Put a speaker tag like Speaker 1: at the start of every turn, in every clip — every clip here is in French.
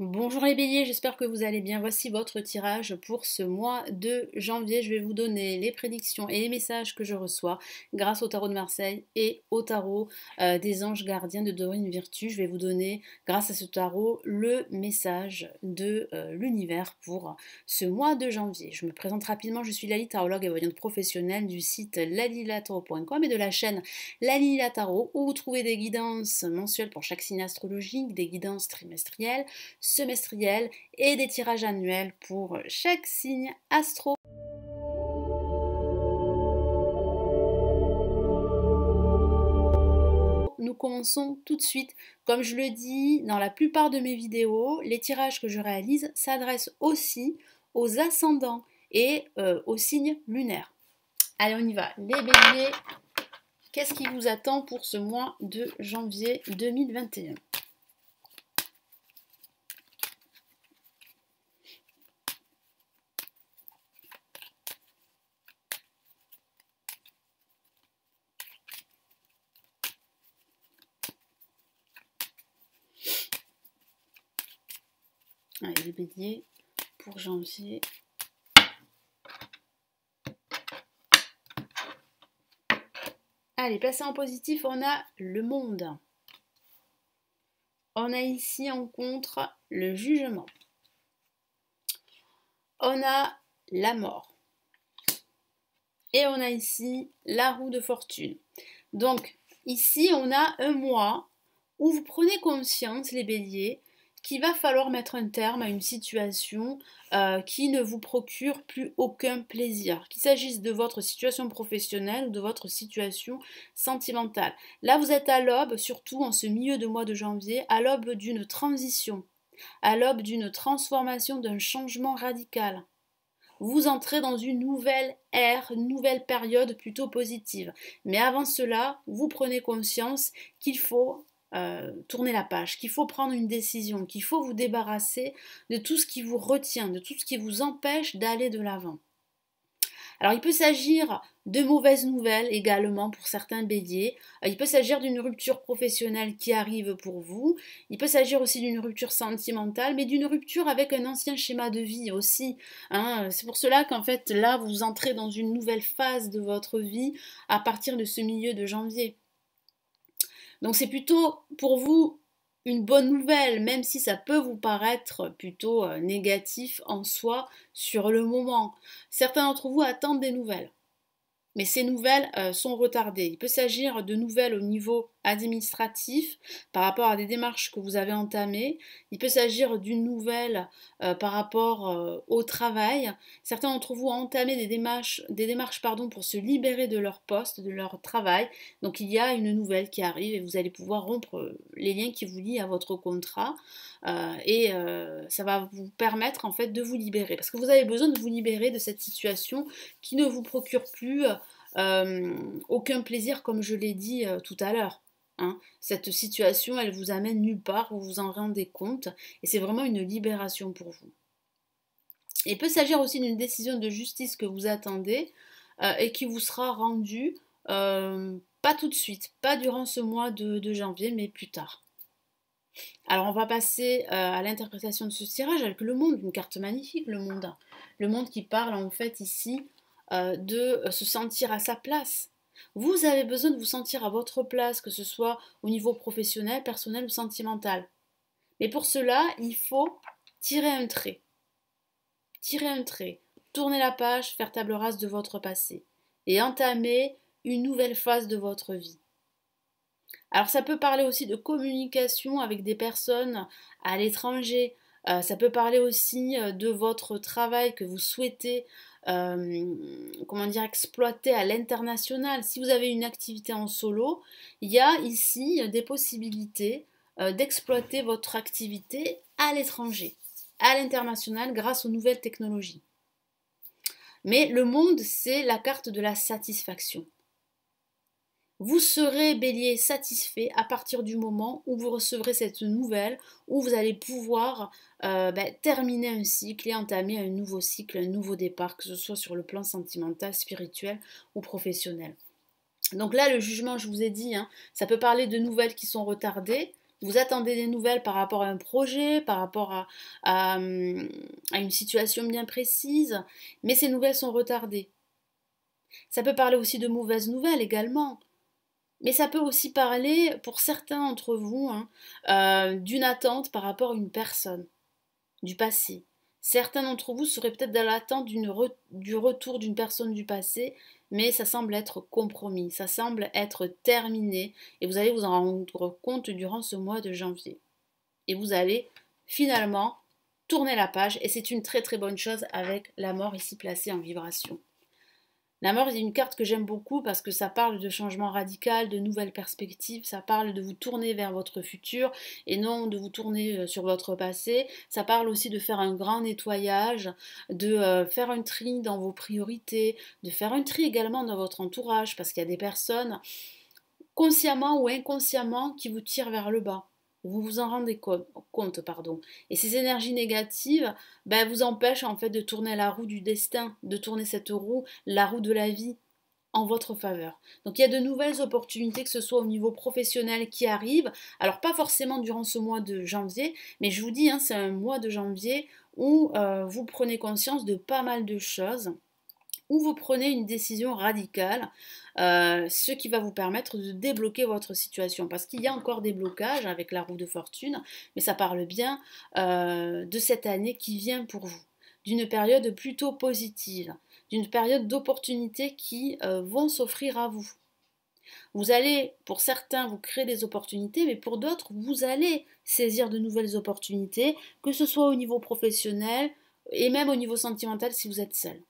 Speaker 1: Bonjour les béliers, j'espère que vous allez bien. Voici votre tirage pour ce mois de janvier. Je vais vous donner les prédictions et les messages que je reçois grâce au tarot de Marseille et au tarot des anges gardiens de Dorine Virtue. Je vais vous donner, grâce à ce tarot, le message de l'univers pour ce mois de janvier. Je me présente rapidement, je suis Lali, tarologue et voyante professionnelle du site lalilatarot.com et de la chaîne Lalila Tarot où vous trouvez des guidances mensuelles pour chaque signe astrologique, des guidances trimestrielles, semestriel et des tirages annuels pour chaque signe astro. Nous commençons tout de suite. Comme je le dis dans la plupart de mes vidéos, les tirages que je réalise s'adressent aussi aux ascendants et aux signes lunaires. Allez, on y va. Les béliers, qu'est-ce qui vous attend pour ce mois de janvier 2021 ? Allez, les béliers, pour janvier. Allez, placé en positif, on a le monde. On a ici en contre le jugement. On a la mort. Et on a ici la roue de fortune. Donc, ici, on a un mois où vous prenez conscience, les béliers, qu'il va falloir mettre un terme à une situation qui ne vous procure plus aucun plaisir, qu'il s'agisse de votre situation professionnelle ou de votre situation sentimentale. Là, vous êtes à l'aube, surtout en ce milieu de mois de janvier, à l'aube d'une transition, à l'aube d'une transformation, d'un changement radical. Vous entrez dans une nouvelle ère, une nouvelle période plutôt positive. Mais avant cela, vous prenez conscience qu'il faut tourner la page, qu'il faut prendre une décision, qu'il faut vous débarrasser de tout ce qui vous retient, de tout ce qui vous empêche d'aller de l'avant. Alors il peut s'agir de mauvaises nouvelles également pour certains béliers, il peut s'agir d'une rupture professionnelle qui arrive pour vous, il peut s'agir aussi d'une rupture sentimentale, mais d'une rupture avec un ancien schéma de vie aussi. C'est pour cela qu'en fait là vous entrez dans une nouvelle phase de votre vie à partir de ce milieu de janvier. Donc c'est plutôt pour vous une bonne nouvelle, même si ça peut vous paraître plutôt négatif en soi sur le moment. Certains d'entre vous attendent des nouvelles, mais ces nouvelles sont retardées. Il peut s'agir de nouvelles au niveau administratif par rapport à des démarches que vous avez entamées. Il peut s'agir d'une nouvelle par rapport au travail. Certains d'entre vous ont entamé des démarches pour se libérer de leur poste, de leur travail. Donc il y a une nouvelle qui arrive et vous allez pouvoir rompre les liens qui vous lient à votre contrat et ça va vous permettre en fait de vous libérer parce que vous avez besoin de vous libérer de cette situation qui ne vous procure plus aucun plaisir comme je l'ai dit tout à l'heure. Cette situation, elle vous amène nulle part, vous vous en rendez compte, et c'est vraiment une libération pour vous. Il peut s'agir aussi d'une décision de justice que vous attendez et qui vous sera rendue pas tout de suite, pas durant ce mois de janvier, mais plus tard. Alors on va passer à l'interprétation de ce tirage avec le monde, une carte magnifique, le monde. Le monde qui parle en fait ici de se sentir à sa place. Vous avez besoin de vous sentir à votre place, que ce soit au niveau professionnel, personnel ou sentimental. Mais pour cela, il faut tirer un trait. Tirer un trait, tourner la page, faire table rase de votre passé et entamer une nouvelle phase de votre vie. Alors ça peut parler aussi de communication avec des personnes à l'étranger, ça peut parler aussi de votre travail que vous souhaitez exploiter à l'international. Si vous avez une activité en solo, il y a ici des possibilités d'exploiter votre activité à l'étranger, à l'international grâce aux nouvelles technologies. Mais le monde, c'est la carte de la satisfaction. Vous serez, bélier, satisfait à partir du moment où vous recevrez cette nouvelle, où vous allez pouvoir terminer un cycle et entamer un nouveau cycle, un nouveau départ, que ce soit sur le plan sentimental, spirituel ou professionnel. Donc là, le jugement, je vous ai dit, ça peut parler de nouvelles qui sont retardées, Vous attendez des nouvelles par rapport à un projet, par rapport à une situation bien précise, mais ces nouvelles sont retardées. Ça peut parler aussi de mauvaises nouvelles également. Mais ça peut aussi parler, pour certains d'entre vous, hein, d'une attente par rapport à une personne du passé. Certains d'entre vous seraient peut-être dans l'attente du retour d'une personne du passé, mais ça semble être compromis, ça semble être terminé, et vous allez vous en rendre compte durant ce mois de janvier. Et vous allez finalement tourner la page, et c'est une très très bonne chose avec la mort ici placée en vibration. La mort est une carte que j'aime beaucoup parce que ça parle de changement radical, de nouvelles perspectives, ça parle de vous tourner vers votre futur et non de vous tourner sur votre passé. Ça parle aussi de faire un grand nettoyage, de faire un tri dans vos priorités, de faire un tri également dans votre entourage parce qu'il y a des personnes consciemment ou inconsciemment qui vous tirent vers le bas. Vous vous en rendez compte, pardon. Et ces énergies négatives vous empêchent en fait de tourner la roue du destin, de tourner cette roue, la roue de la vie, en votre faveur. Donc il y a de nouvelles opportunités, que ce soit au niveau professionnel qui arrivent. Alors pas forcément durant ce mois de janvier, mais je vous dis, hein, c'est un mois de janvier où vous prenez conscience de pas mal de choses, où vous prenez une décision radicale, ce qui va vous permettre de débloquer votre situation. Parce qu'il y a encore des blocages avec la roue de fortune, mais ça parle bien de cette année qui vient pour vous, d'une période plutôt positive, d'une période d'opportunités qui vont s'offrir à vous. Vous allez, pour certains, vous créer des opportunités, mais pour d'autres, vous allez saisir de nouvelles opportunités, que ce soit au niveau professionnel et même au niveau sentimental si vous êtes seul.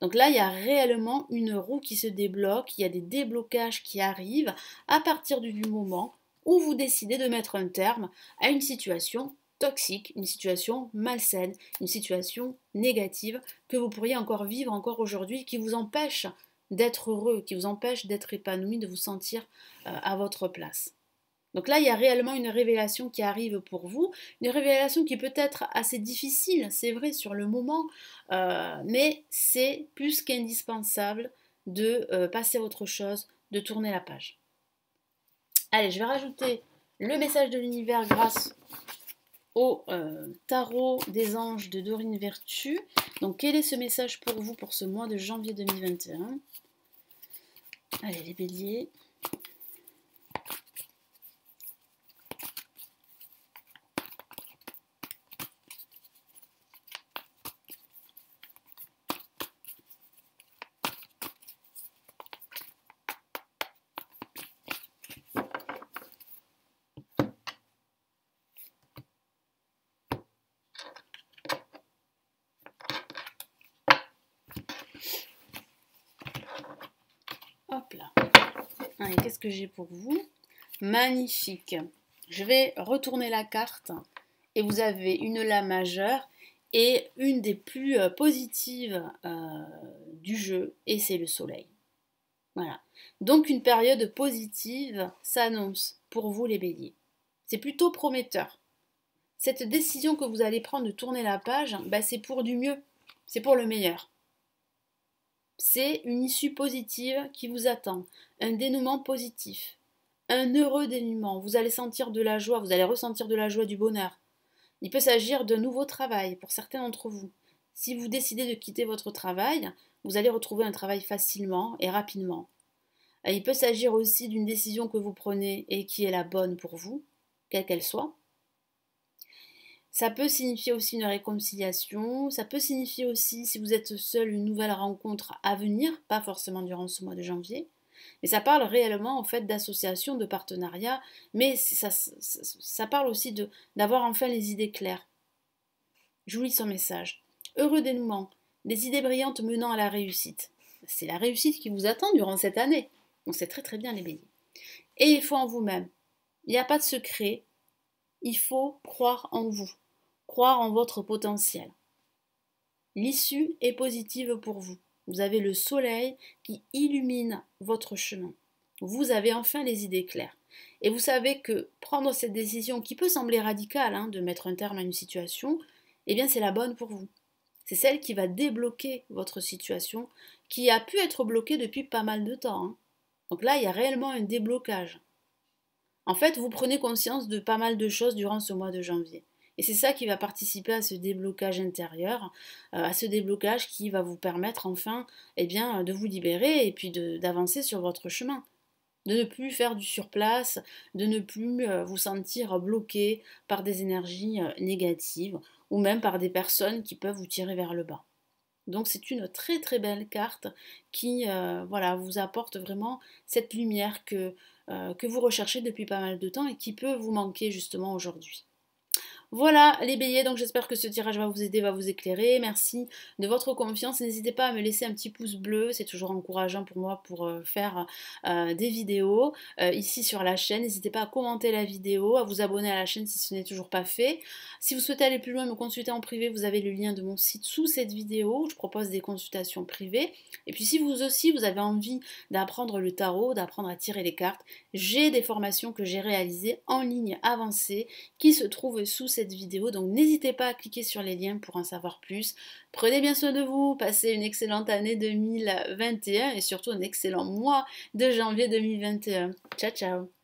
Speaker 1: Donc là, il y a réellement une roue qui se débloque, il y a des déblocages qui arrivent à partir du moment où vous décidez de mettre un terme à une situation toxique, une situation malsaine, une situation négative que vous pourriez encore vivre encore aujourd'hui, qui vous empêche d'être heureux, qui vous empêche d'être épanoui, de vous sentir à votre place. Donc là, il y a réellement une révélation qui arrive pour vous, une révélation qui peut être assez difficile, c'est vrai, sur le moment, mais c'est plus qu'indispensable de passer à autre chose, de tourner la page. Allez, je vais rajouter le message de l'univers grâce au tarot des anges de Dorine Vertu. Donc, quel est ce message pour vous pour ce mois de janvier 2021? Allez, les béliers. Hop là. Allez, qu'est-ce que j'ai pour vous? Magnifique. Je vais retourner la carte et vous avez une La majeure et une des plus positives du jeu, et c'est le soleil. Voilà. Donc une période positive s'annonce pour vous les béliers. C'est plutôt prometteur. Cette décision que vous allez prendre de tourner la page, c'est pour du mieux, c'est pour le meilleur. C'est une issue positive qui vous attend, un dénouement positif, un heureux dénouement. Vous allez sentir de la joie, vous allez ressentir de la joie, du bonheur. Il peut s'agir d'un nouveau travail pour certains d'entre vous. Si vous décidez de quitter votre travail, vous allez retrouver un travail facilement et rapidement. Il peut s'agir aussi d'une décision que vous prenez et qui est la bonne pour vous, quelle qu'elle soit. Ça peut signifier aussi une réconciliation, ça peut signifier aussi, si vous êtes seul, une nouvelle rencontre à venir, pas forcément durant ce mois de janvier, mais ça parle réellement en fait d'association, de partenariat, mais ça parle aussi d'avoir enfin les idées claires. Je vous lis son message. Heureux dénouement, des idées brillantes menant à la réussite. C'est la réussite qui vous attend durant cette année, donc c'est très très bien les béliers. Ayez foi en vous-même, il n'y a pas de secret, il faut croire en vous, croire en votre potentiel. L'issue est positive pour vous. Vous avez le soleil qui illumine votre chemin. Vous avez enfin les idées claires. Et vous savez que prendre cette décision qui peut sembler radicale, de mettre un terme à une situation, eh bien c'est la bonne pour vous. C'est celle qui va débloquer votre situation qui a pu être bloquée depuis pas mal de temps. Donc là, il y a réellement un déblocage. En fait, vous prenez conscience de pas mal de choses durant ce mois de janvier. Et c'est ça qui va participer à ce déblocage intérieur, à ce déblocage qui va vous permettre enfin eh bien, de vous libérer et puis d'avancer sur votre chemin. De ne plus faire du surplace, de ne plus vous sentir bloqué par des énergies négatives ou même par des personnes qui peuvent vous tirer vers le bas. Donc c'est une très très belle carte qui voilà, vous apporte vraiment cette lumière que vous recherchez depuis pas mal de temps et qui peut vous manquer justement aujourd'hui. Voilà les béliers, donc j'espère que ce tirage va vous aider, va vous éclairer. Merci de votre confiance. N'hésitez pas à me laisser un petit pouce bleu, c'est toujours encourageant pour moi pour faire des vidéos ici sur la chaîne. N'hésitez pas à commenter la vidéo, à vous abonner à la chaîne si ce n'est toujours pas fait. Si vous souhaitez aller plus loin et me consulter en privé, vous avez le lien de mon site sous cette vidéo où je propose des consultations privées. Et puis si vous aussi vous avez envie d'apprendre le tarot, d'apprendre à tirer les cartes, j'ai des formations que j'ai réalisées en ligne avancée qui se trouvent sous cette vidéo, donc n'hésitez pas à cliquer sur les liens pour en savoir plus. Prenez bien soin de vous, passez une excellente année 2021 et surtout un excellent mois de janvier 2021. Ciao ciao.